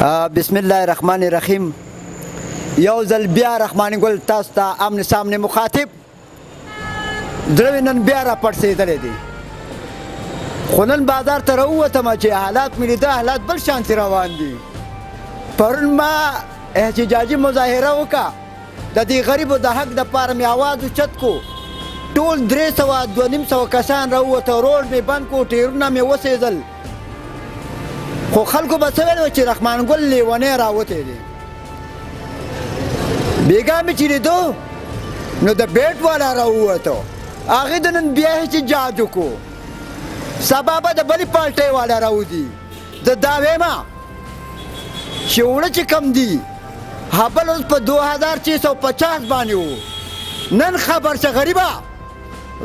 بسم الله الرحمن الرحیم. یو ځل بیا رحماني ګل تاسو ته آمنے سامنے مخاطب زړه نن بیا را پړسېدلی دی، خو نن بازار ته راووتم چې حالات مې لیده، حالات بل شانتې روان دي. پرون ما احتجاجي مظاهره وکړه، د دې غریبو د حق دپاره مې اواز اوچت کو. ټول 300 کسان راووته، روډ مې بند کو، ټیرونه مې وسېدل. خو خلکو به څه ویل چې رحمان ګل لیونی راوتی دی. بیګا مې چې لیدو نو د بیټ والا راووتو، هغې د نن بیا احتجاج وکړو. سبا به د بلې پالټۍ والا راوځي. زه دا ویمه چې اوړه چې کم دي هبل اوس په 2650 باندې و. نن خبر شه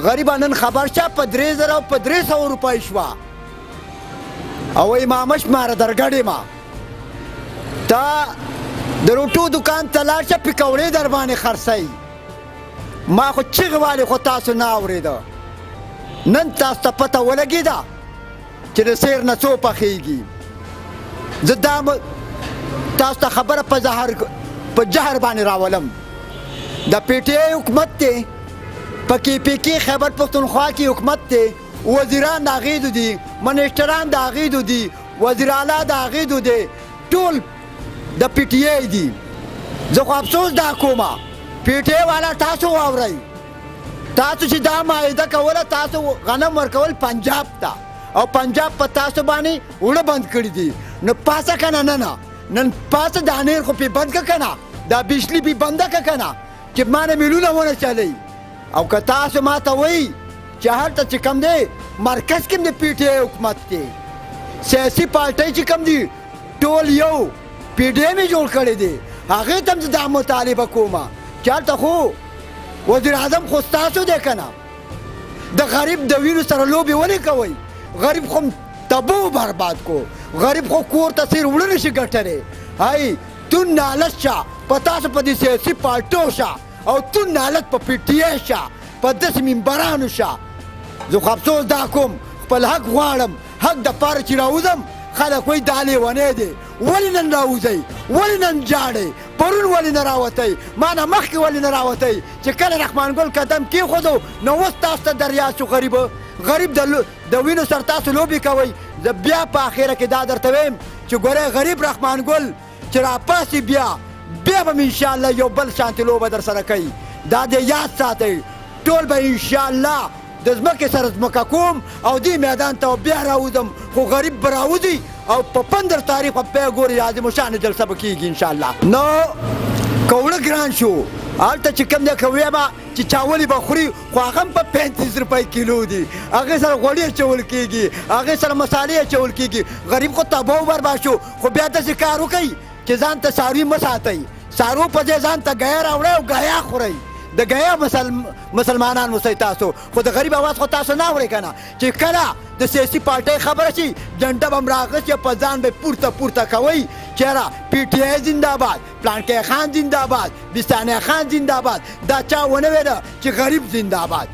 غریبه نن خبر شه په 3000 او په 300 روپۍ شوه. او ای مامش ماره درګډې ما تا د روټو دکان ته لاړ شه، پکوړې در باندې خرڅوي. ما خو چیغې والې خو تاسو نه اورېده. نن تاسو ته پته ولګېده چې د سیر نه څو پخېږي. زه دا تاسو ته خبره په جهر باندې راولم. د پی ټی آی حکومت دی، په KPK خیبر پښتونخوا کې حکومت دی، وزیران د هغې دي، منسټران د هغې دي، وزیر اعلی د هغې دی، ټول د پی ټی آی دي. زه خو افسوس دا کومه پی ټی آی والا تاسو واورئ. تاسو چې دا معاهده کوله، تاسو غنم ورکول پنجاب ته، او پنجاب په تاسو باندې اوړه بند کړي دي. نو پاسه که نه نن پاسه دا انیر خو پې بند که که نه، دا بجلي پې بنده که که نه چې ما نه میلونه ونه چلی. او که تاسو ما ته وایي چې هلته چې کم دی مرکز کې هم د پی ټی آی حکومت دی، سیاسي پارټۍ چې کم دي ټول یو پی ډی ایم یې جوړ کړی دی. هغې ته هم زه دا مطالبه کومه چې هلته خو وزیر اعظم خو ستاسو دی که نه. د غریب د وینو سره لوبې ولې کوئ؟ غریب خو تبو برباد کو، غریب خو کور ته سیر وړه نشي ګټلی. هی تون نالت شه په تاسو په دې سیاسي پارټو شه، او تون نالت په پی ټی آی شه، په داسې منبرانو شه. زه خو افسوس دا کوم، خپل حق غواړم. حق دپاره چې راوځم خلک وایي دا لیونی دی. ولې نن راوځئ؟ ولې نن جاړئ؟ پرون ولې نه راوتی؟ ما نه مخکې ولې نه راوتی؟ چې کله رحمان ګل قدم کېښودو نو اوس تاسو ته دریا شو. غریب د وینو سره تاسو لوبې کوئ. زه بیا په اخره کې دا درته ویم چې ګورئ غریب رحمان ګل چې راپاسي بیا به م انشاءالله یو بل شانتې لوبه در سره کوي. دا دې یاد ساتئ. ټول به انشاءالله د ځمکې سره ځمکه کوم او دې میدان ته بیا راوځم. خو غریب به راوځي او په 15 تاریخ به بیا ګورې عظیم الشان جلسه به کېږي انشاءالله. نو که اوړه ګران شو هلته چې کوم دی که ویمه چې چاولې به خوري، خو هغه هم په 35 روپۍ کیلو دي. هغې سره غوړي اچول کېږي، هغې سره مسالې اچول کېږي. غریب خو تباه و برباد شو. خو بیا داسې کار وکئ چې ځان ته څاروي مه ساتئ. څارو په ځای ځان ته ګیا راوړئ او ګیا خورئ. د ګیا مسلمانان اوسئ تاسو. خو د غریب اواز خو تاسو نه اورئ که نه. چې کله د سیاسي پارټۍ خبره شي جنډه به م راغسي، په ځان به پورته کوئ چېره پی ټی آی زنده‌باد، پلانکی خان زنده‌باد، بستاني خان زنده‌باد. دا چا ونه ویله چې غریب زنده‌باد.